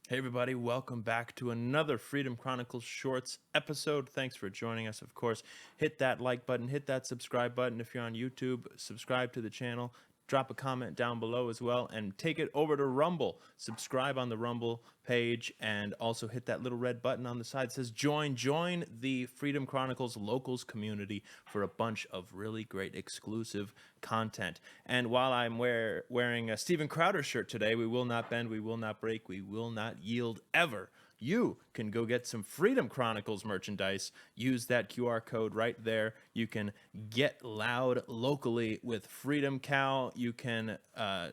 Hey everybody, welcome back to another Freedom Chronicles Shorts episode. Thanks for joining us. Of course, hit that like button, hit that subscribe button if you're on YouTube, subscribe to the channel, drop a comment down below as well, and take it over to Rumble. Subscribe on the Rumble page, and also hit that little red button on the side that says join. Join the Freedom Chronicles Locals community for a bunch of really great exclusive content. And while I'm wearing a Steven Crowder shirt today, we will not bend, we will not break, we will not yield ever. You can go get some Freedom Chronicles merchandise. Use that QR code right there. You can get loud locally with Freedom Cow. You can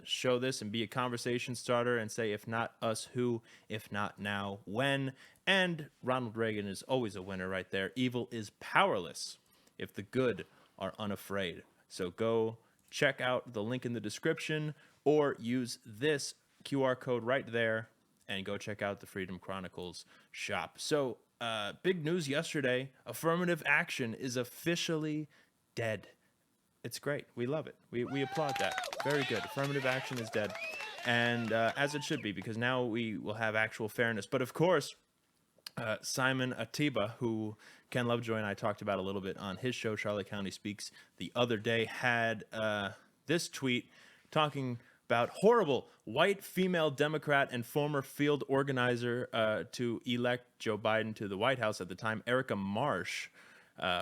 show this and be a conversation starter and say, if not us, who? If not now, when? And Ronald Reagan is always a winner right there. Evil is powerless if the good are unafraid. So go check out the link in the description or use this QR code right there and go check out the Freedom Chronicles shop. So, big news yesterday. Affirmative action is officially dead. It's great. We love it. We applaud that. Very good. Affirmative action is dead. And as it should be, because now we will have actual fairness. But of course, Simon Atiba, who Ken Lovejoy and I talked about a little bit on his show, Charlotte County Speaks, the other day, had this tweet talking about horrible white female Democrat and former field organizer to elect Joe Biden to the White House at the time, Erica Marsh,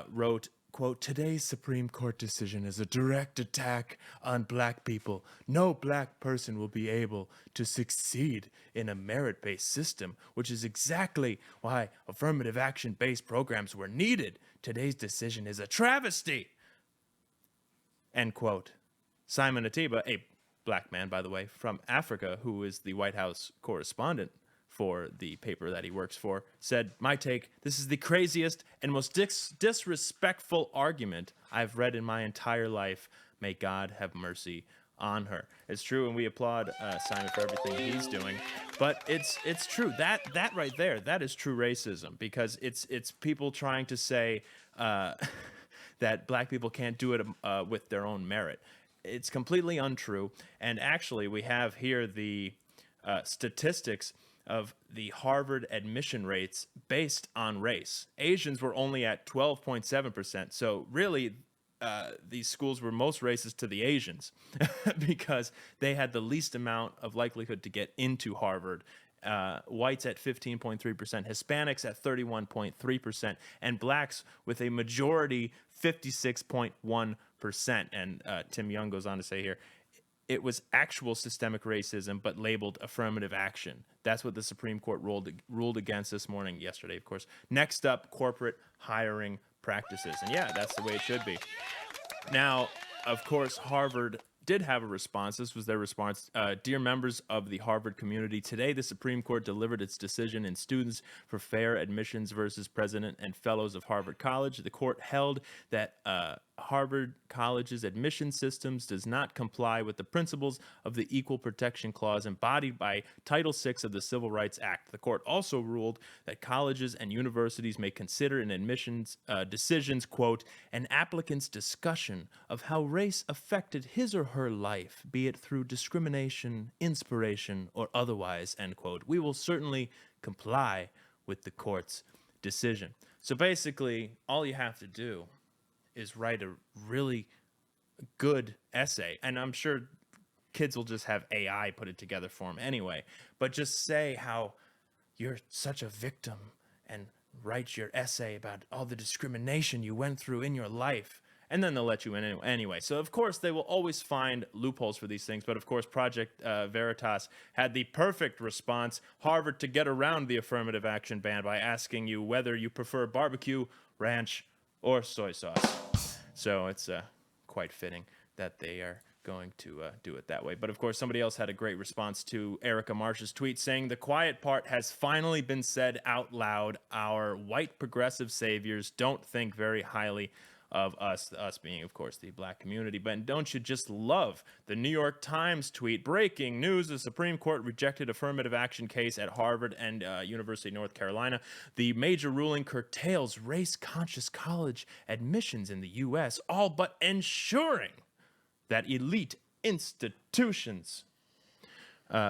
wrote, quote, "Today's Supreme Court decision is a direct attack on black people. No black person will be able to succeed in a merit-based system, which is exactly why affirmative action-based programs were needed. Today's decision is a travesty." End quote. Simon Atiba, a black man, by the way, from Africa, who is the White House correspondent for the paper that he works for, said, "My take, this is the craziest and most disrespectful argument I've read in my entire life. May God have mercy on her." It's true, and we applaud Simon for everything he's doing. But it's true. That right there, that is true racism, because it's people trying to say that black people can't do it with their own merit. It's completely untrue. And actually, we have here the statistics of the Harvard admission rates based on race. Asians were only at 12.7%. So really, these schools were most racist to the Asians because they had the least amount of likelihood to get into Harvard. Whites at 15.3%, Hispanics at 31.3%, and blacks with a majority 56.1%. And Tim Young goes on to say here, it was actual systemic racism, but labeled affirmative action. That's what the Supreme Court ruled against this morning, yesterday, of course. Next up, corporate hiring practices. And yeah, that's the way it should be. Now, of course, Harvard did have a response. This was their response. "Dear members of the Harvard community, today the Supreme Court delivered its decision in Students for Fair Admissions versus President and Fellows of Harvard College. The court held that Harvard College's admission systems does not comply with the principles of the Equal Protection Clause embodied by Title VI of the Civil Rights Act. The court also ruled that colleges and universities may consider in admissions decisions, quote, an applicant's discussion of how race affected his or her life, be it through discrimination, inspiration, or otherwise," end quote. "We will certainly comply with the court's decision." So basically, all you have to do is write a really good essay, and I'm sure kids will just have AI put it together for them anyway, but just say how you're such a victim and write your essay about all the discrimination you went through in your life, and then they'll let you in anyway. So of course they will always find loopholes for these things, but of course Project Veritas had the perfect response: Harvard to get around the affirmative action ban by asking you whether you prefer barbecue, ranch, or soy sauce. So it's quite fitting that they are going to do it that way. But of course, somebody else had a great response to Erica Marsh's tweet saying, "The quiet part has finally been said out loud. Our white progressive saviors don't think very highly of us being, of course, the black community. But don't you just love the New York Times tweet? Breaking news, the Supreme Court rejected affirmative action case at Harvard and University of North Carolina. The major ruling curtails race-conscious college admissions in the U.S., all but ensuring that elite institutions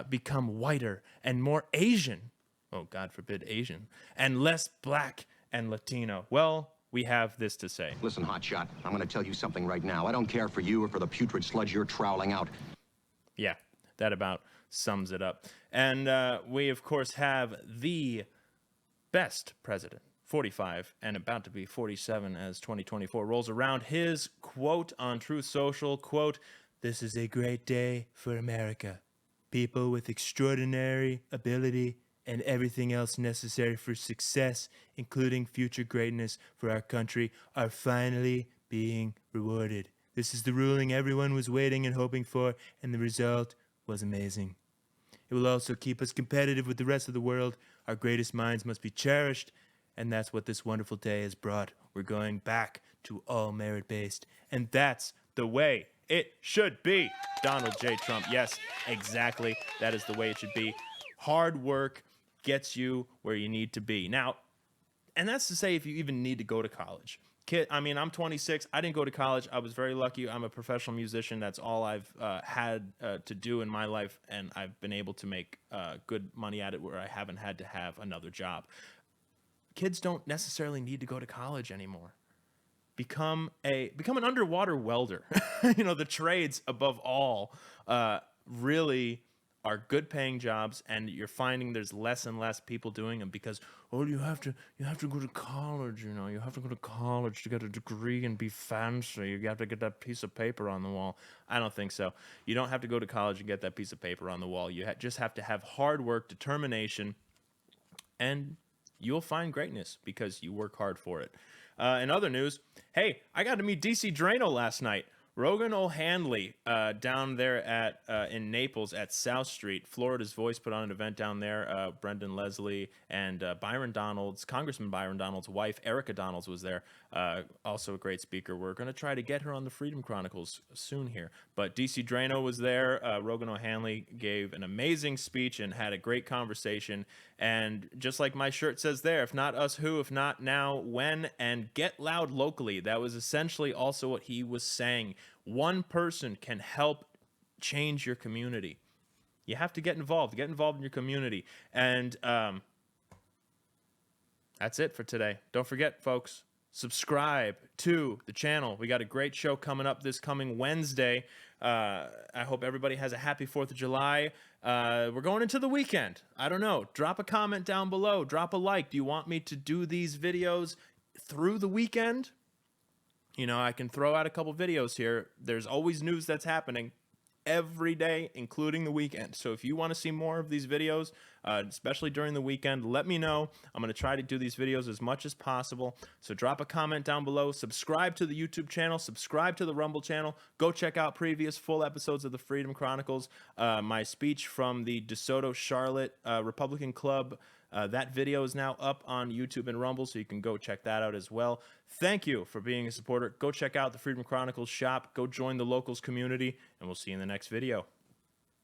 become whiter and more Asian oh, God forbid, Asian, and less black and Latino. Well, we have this to say. Listen, hotshot, I'm going to tell you something right now. I don't care for you or for the putrid sludge you're troweling out. Yeah, that about sums it up. And we, of course, have the best president, 45 and about to be 47 as 2024 rolls around. His quote on Truth Social, quote, "This is a great day for America. People with extraordinary ability and everything else necessary for success, including future greatness for our country, are finally being rewarded. This is the ruling everyone was waiting and hoping for, and the result was amazing. It will also keep us competitive with the rest of the world. Our greatest minds must be cherished, and that's what this wonderful day has brought. We're going back to all merit-based, and that's the way it should be." Donald J. Trump. Yes, exactly. That is the way it should be. Hard work gets you where you need to be. Now, and that's to say if you even need to go to college. I'm 26. I didn't go to college. I was very lucky. I'm a professional musician. That's all I've had to do in my life, and I've been able to make good money at it where I haven't had to have another job. Kids don't necessarily need to go to college anymore. Become an underwater welder. The trades above all really are good paying jobs, and you're finding there's less and less people doing them because, you have to go to college, you have to go to college to get a degree and be fancy. You have to get that piece of paper on the wall. I don't think so. You don't have to go to college and get that piece of paper on the wall. You just have to have hard work, determination, and you'll find greatness because you work hard for it. In other news, hey, I got to meet DC Drano last night. Rogan O'Handley down there in Naples at South Street. Florida's Voice put on an event down there. Brendan Leslie and Congressman Byron Donald's wife, Erica Donalds, was there. Also a great speaker. We're going to try to get her on the Freedom Chronicles soon here. But DC Drano was there. Rogan O'Handley gave an amazing speech and had a great conversation. And just like my shirt says there, if not us, who? If not now, when? And get loud locally. That was essentially also what he was saying. One person can help change your community. You have to get involved in your community. And that's it for today. Don't forget, folks, subscribe to the channel. We got a great show coming up this coming Wednesday. I hope everybody has a happy 4th of July. We're going into the weekend. I don't know. Drop a comment down below. Drop a like. Do you want me to do these videos through the weekend? I can throw out a couple videos here. There's always news that's happening every day, including the weekend. So if you want to see more of these videos, especially during the weekend, let me know. I'm going to try to do these videos as much as possible. So drop a comment down below. Subscribe to the YouTube channel. Subscribe to the Rumble channel. Go check out previous full episodes of the Freedom Chronicles. My speech from the DeSoto Charlotte Republican Club. That video is now up on YouTube and Rumble, so you can go check that out as well. Thank you for being a supporter. Go check out the Freedom Chronicles shop. Go join the locals community, and we'll see you in the next video.